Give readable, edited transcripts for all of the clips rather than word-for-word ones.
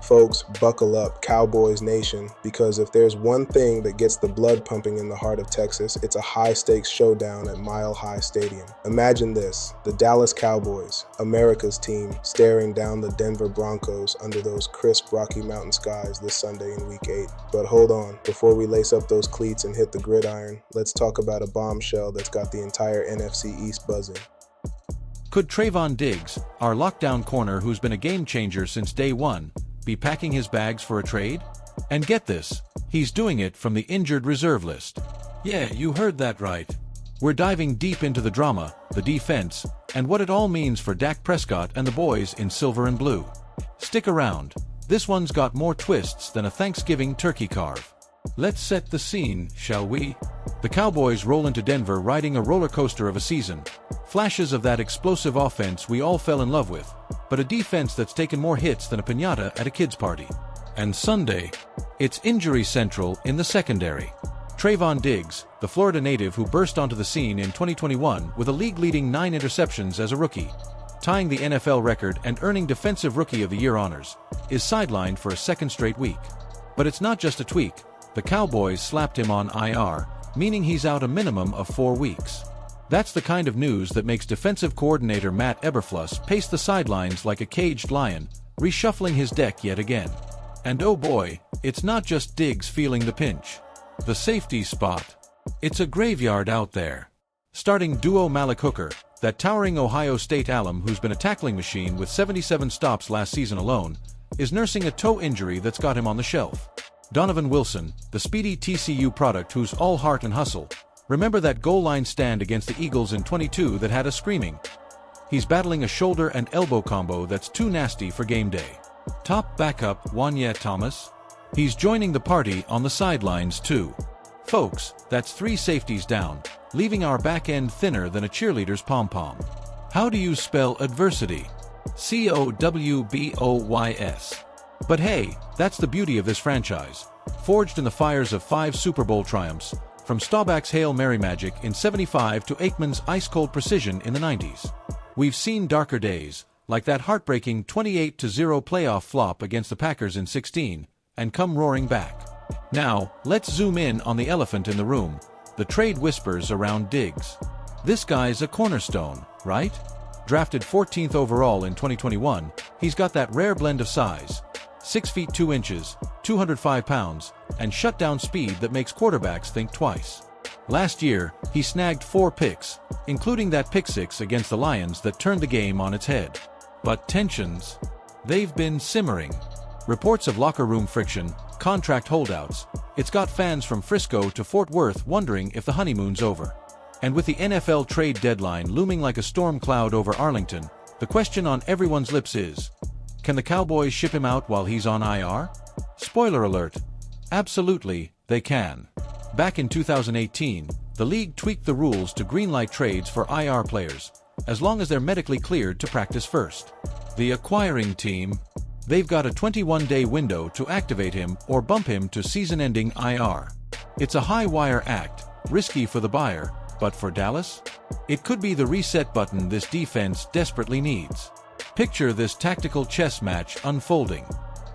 Folks, buckle up, Cowboys Nation, because if there's one thing that gets the blood pumping in the heart of Texas, it's a high-stakes showdown at Mile High Stadium. Imagine this, the Dallas Cowboys, America's team, staring down the Denver Broncos under those crisp Rocky Mountain skies this Sunday in Week 8. But hold on, before we lace up those cleats and hit the gridiron, let's talk about a bombshell that's got the entire NFC East buzzing. Could Trayvon Diggs, our lockdown corner who's been a game-changer since day one, be packing his bags for a trade? And get this, he's doing it from the injured reserve list. Yeah, you heard that right. We're diving deep into the drama, the defense, and what it all means for Dak Prescott and the boys in silver and blue. Stick around, this one's got more twists than a Thanksgiving turkey carve. Let's set the scene, shall we? The Cowboys roll into Denver riding a roller coaster of a season. Flashes of that explosive offense we all fell in love with, but a defense that's taken more hits than a piñata at a kid's party. And Sunday, it's injury central in the secondary. Trayvon Diggs, the Florida native who burst onto the scene in 2021 with a league-leading 9 interceptions as a rookie, tying the NFL record and earning Defensive Rookie of the Year honors, is sidelined for a second straight week. But it's not just a tweak. The Cowboys slapped him on IR, meaning he's out a minimum of 4 weeks. That's the kind of news that makes defensive coordinator Matt Eberflus pace the sidelines like a caged lion, reshuffling his deck yet again. And oh boy, it's not just Diggs feeling the pinch. The safety spot. It's a graveyard out there. Starting duo Malik Hooker, that towering Ohio State alum who's been a tackling machine with 77 stops last season alone, is nursing a toe injury that's got him on the shelf. Donovan Wilson, the speedy TCU product who's all heart and hustle. Remember that goal line stand against the Eagles in 22 that had us screaming? He's battling a shoulder and elbow combo that's too nasty for game day. Top backup Wanya Thomas? He's joining the party on the sidelines too. Folks, that's 3 safeties down, leaving our back end thinner than a cheerleader's pom-pom. How do you spell adversity? COWBOYS. But hey, that's the beauty of this franchise. Forged in the fires of 5 Super Bowl triumphs, from Staubach's Hail Mary magic in '75 to Aikman's ice-cold precision in the '90s. We've seen darker days, like that heartbreaking 28-0 playoff flop against the Packers in '16, and come roaring back. Now, let's zoom in on the elephant in the room, the trade whispers around Diggs. This guy's a cornerstone, right? Drafted 14th overall in 2021, he's got that rare blend of size, 6 feet 2 inches, 205 pounds, and shutdown speed that makes quarterbacks think twice. Last year, he snagged 4 picks, including that pick 6 against the Lions that turned the game on its head. But tensions, they've been simmering. Reports of locker room friction, contract holdouts, it's got fans from Frisco to Fort Worth wondering if the honeymoon's over. And with the NFL trade deadline looming like a storm cloud over Arlington, the question on everyone's lips is, can the Cowboys ship him out while he's on IR? Spoiler alert, absolutely, they can. Back in 2018, the league tweaked the rules to greenlight trades for IR players, as long as they're medically cleared to practice first. The acquiring team, they've got a 21-day window to activate him or bump him to season-ending IR. It's a high-wire act, risky for the buyer, but for Dallas? It could be the reset button this defense desperately needs. Picture this tactical chess match unfolding.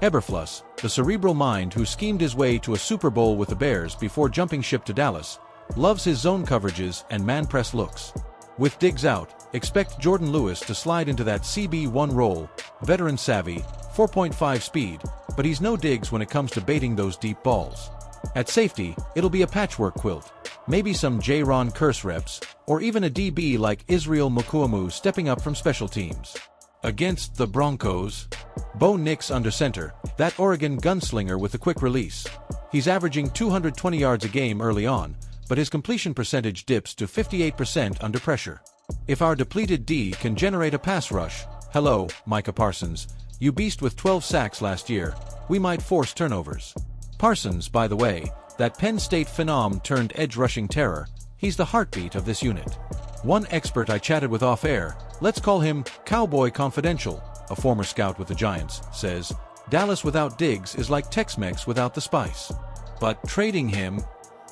Eberflus, the cerebral mind who schemed his way to a Super Bowl with the Bears before jumping ship to Dallas, loves his zone coverages and man-press looks. With Diggs out, expect Jordan Lewis to slide into that CB1 role, veteran savvy, 4.5 speed, but he's no Diggs when it comes to baiting those deep balls. At safety, it'll be a patchwork quilt, maybe some J-Ron curse reps, or even a DB like Israel Mukuamu stepping up from special teams. Against the Broncos, Bo Nix under center, that Oregon gunslinger with a quick release. He's averaging 220 yards a game early on, but his completion percentage dips to 58% under pressure. If our depleted D can generate a pass rush, hello, Micah Parsons, you beast with 12 sacks last year, we might force turnovers. Parsons, by the way, that Penn State phenom turned edge rushing terror, he's the heartbeat of this unit. One expert I chatted with off-air, let's call him Cowboy Confidential, a former scout with the Giants, says, Dallas without Diggs is like Tex-Mex without the spice. But trading him,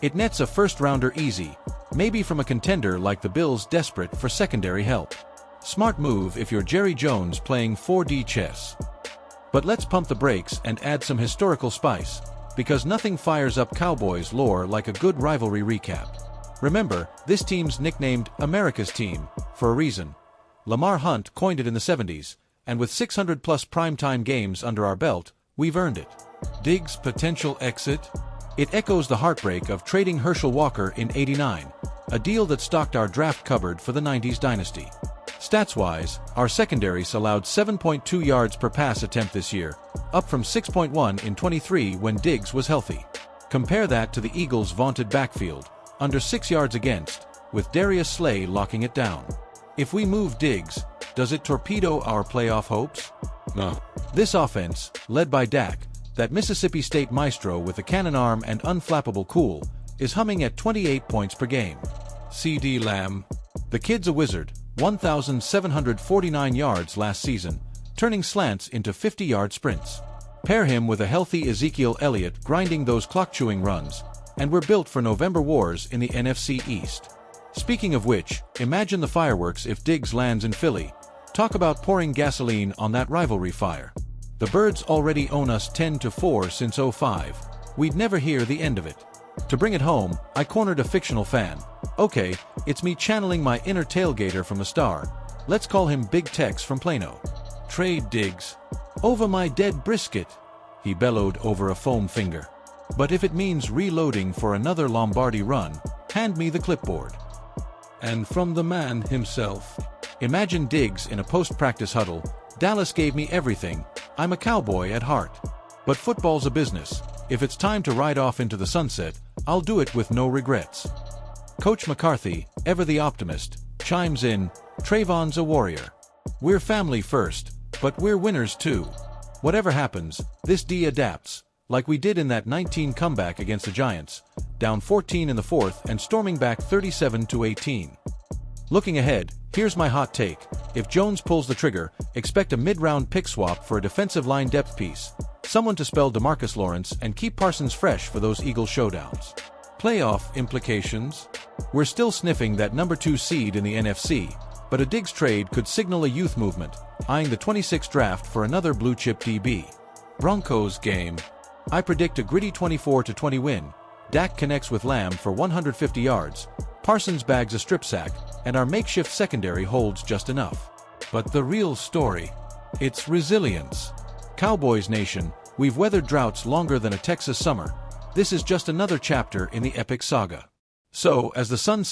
it nets a first-rounder easy, maybe from a contender like the Bills desperate for secondary help. Smart move if you're Jerry Jones playing 4D chess. But let's pump the brakes and add some historical spice, because nothing fires up Cowboys lore like a good rivalry recap. Remember, this team's nicknamed America's Team for a reason. Lamar Hunt coined it in the 70s, and with 600-plus primetime games under our belt, we've earned it. Diggs' potential exit? It echoes the heartbreak of trading Herschel Walker in '89, a deal that stocked our draft cupboard for the 90s dynasty. Stats-wise, our secondaries allowed 7.2 yards per pass attempt this year, up from 6.1 in '23 when Diggs was healthy. Compare that to the Eagles' vaunted backfield, under 6 yards against, with Darius Slay locking it down. If we move Diggs, does it torpedo our playoff hopes? No. This offense, led by Dak, that Mississippi State maestro with a cannon arm and unflappable cool, is humming at 28 points per game. CD Lamb. The kid's a wizard, 1,749 yards last season, turning slants into 50-yard sprints. Pair him with a healthy Ezekiel Elliott grinding those clock-chewing runs, and we're built for November wars in the NFC East. Speaking of which, imagine the fireworks if Diggs lands in Philly. Talk about pouring gasoline on that rivalry fire. The Birds already own us 10-4 since '05. We'd never hear the end of it. To bring it home, I cornered a fictional fan. Okay, it's me channeling my inner tailgater from the Star. Let's call him Big Tex from Plano. Trade Diggs. Over my dead brisket, he bellowed over a foam finger. But if it means reloading for another Lombardi run, hand me the clipboard. And from the man himself. Imagine Diggs in a post-practice huddle. Dallas gave me everything. I'm a cowboy at heart. But football's a business. If it's time to ride off into the sunset, I'll do it with no regrets. Coach McCarthy, ever the optimist, chimes in, Trayvon's a warrior. We're family first, but we're winners too. Whatever happens, this D adapts, like we did in that 19 comeback against the Giants, down 14 in the fourth and storming back 37-18. Looking ahead, here's my hot take. If Jones pulls the trigger, expect a mid-round pick swap for a defensive line depth piece, someone to spell DeMarcus Lawrence and keep Parsons fresh for those Eagle showdowns. Playoff implications? We're still sniffing that number 2 seed in the NFC, but a Diggs trade could signal a youth movement, eyeing the 26th draft for another blue-chip DB. Broncos game. I predict a gritty 24-20 win. Dak connects with Lamb for 150 yards, Parsons bags a strip sack, and our makeshift secondary holds just enough. But the real story? It's resilience. Cowboys Nation, we've weathered droughts longer than a Texas summer. This is just another chapter in the epic saga. So, as the sun